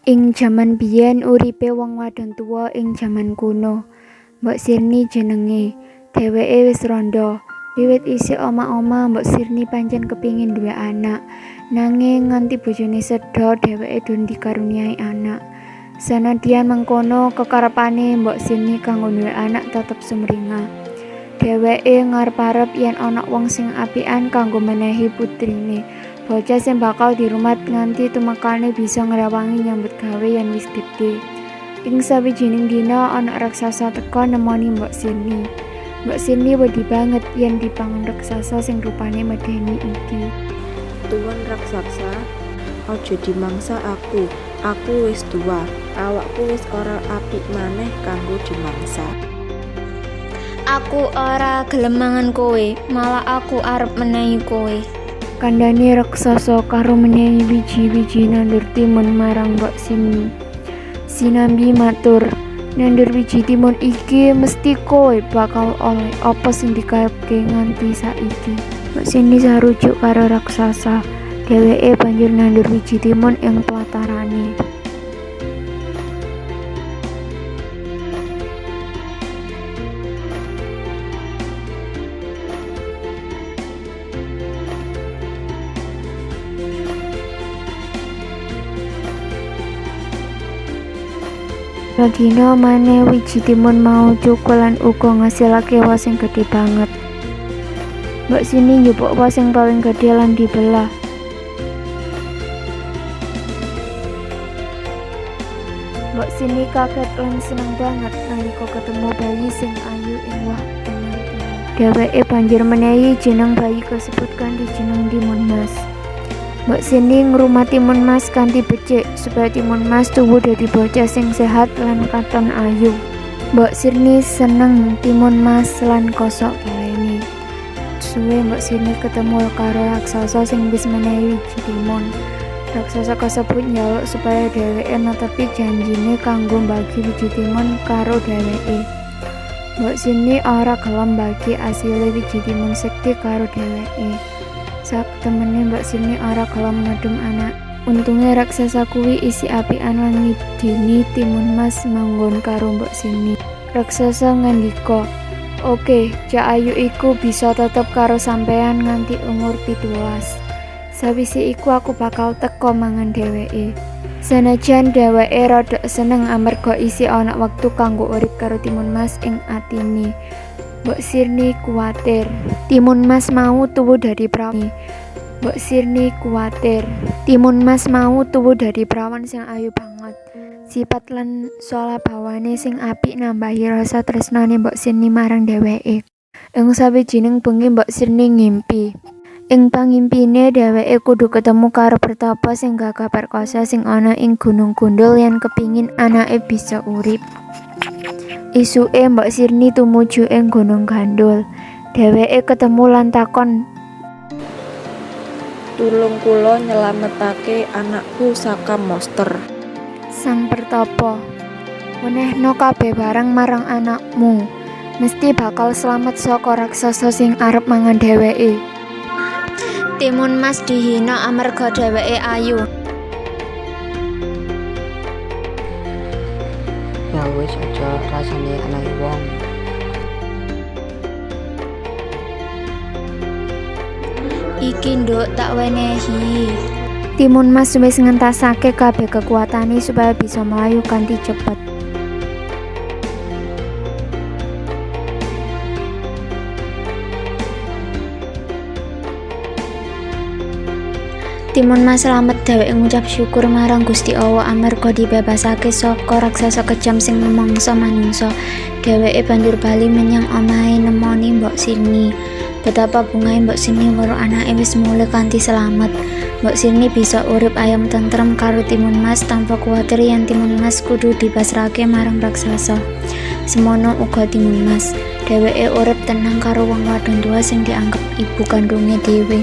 Ing jaman biyen uripe wong wadon tuwa ing jaman kuno. Mbok Sirni jenenge. Dheweke wis randha. Wiwit isih omah-omah Mbok Sirni pancen kepingin duwe anak. Nanging nganti bojone seda dheweke durung dikaruniai anak. Sanadyan mengkono kekarepane Mbok Sirni kanggo duwe anak tetep sumringah. Dheweke ngarep-arep yen ana wong sing apikan kanggo menehi putrine. Bocah sing bakal dirumat nganti tumekane bisa ngrewangi nyambut gawe yen wis gedhe. Ing sawijining dina ana raksasa teka nemoni Mbok Sirni. Mbok Sirni wedi banget yen dipangan raksasa sing rupane medeni iki. Tuan raksasa, aja dimangsa aku. Aku wis tua, awakku wis ora apik maneh kanggo dimangsa. Aku ora gelem mangan kowe, malah aku arep menehi kowe. Kandhane raksasa karo menehi wiji-wiji nandur timun marang Mbok Sirni. Sinambi matur, nandur wiji timun iki mesti kowe bakal oleh apa sing dikarepke nganti saiki. Mbok Sirni sarujuk karo raksasa. Dheweke banjur nandur wiji timun ing pelatarane. Radina maneh wiji timun mau cukul lan uga ngasilake wos sing gedhe banget. Mbok Sirni njupuk wos sing paling gedhe lan dibelah. Mbok Sirni kaget lan seneng banget nalika ketemu bayi sing ayu ing wah pengantin. Dheweke banjur menehi jeneng bayi kasebut kanthi jeneng Timun Mas. Mbok Sirni ngrumat Timun Mas kanthi becik supaya Timun Mas tuwuh dadi bocah sing sehat lan katon ayu. Mbok Sirni seneng Timun Mas lan kosok kelene. Suwe Mbok Sirni ketemu karo raksasa sing wis menehi wiji timun. Raksasa kasebut njaluk supaya dheweke netepi janjine kanggo mbagi wiji timun karo dheweke. Mbok Sirni ora gelem mbagi asile wiji timun sekti karo dheweke. Sak temene Mbok Sirni ora gelem ngadum anak. Untunge raksasa kuwi isi apian lan ngidini Timun Mas manggon karo Mbok Sirni. Raksasa ngandika, "Oke, Cak Ayu iku bisa tetep karo sampean nganti umur 17. Sawise iku aku bakal teko mangan dheweke." Senajan dheweke rada seneng amarga isi ana wektu kanggo urip karo Timun Mas ing atine. Mbok Sirni kuwatir Timun Mas mau tuwuh dadi prawan. Mbok Sirni kuwatir Timun Mas mau tuwuh dadi prawan sing ayu banget. Sipat lan swalabawane sing apik nambahi rasa tresnane Mbok Sirni marang dheweke. Ing sawijining bengi Mbok Sirni ngimpi. Ing pangimpine dheweke kudu ketemu karo Pertapa sing gagah perkasa sing ana ing Gunung Gundul yen kepingin anake bisa urip. Isuke Mbok Sirni tumuju ing Gunung Gandul. Dheweke ketemu lan takon, Tulung kula nyelametake anakku saka monster. Sang Pertapa, "Wenehno kabeh barang marang anakmu. Mesti bakal slamet saka raksasa sing arep mangan dheweke." Timun Mas dihina amarga dheweke ayu. Ya wis aja rasane anake wong. Iki nduk tak wenehi. Timun Mas wis ngentasake kabeh kekuatane supaya bisa mlayu kanthi cepet. Timun Mas slamet dheweke ngucap syukur marang Gusti Allah amarga dibebasake saka raksasa kejam sing mangsa manungsa. Dheweke banjur bali menyang omahe nemoni Mbok Sirni. Betapa bungahe Mbok Sirni weruh anake wis mulih kanthi slamet. Mbok Sirni bisa urip ayem tentrem karo Timun Mas tanpa kuwatir yen Timun Mas kudu dipasrahke marang raksasa. Semono uga Timun Mas. Dheweke urip tenang karo wong wadon tua sing dianggep ibu kandunge dhewe.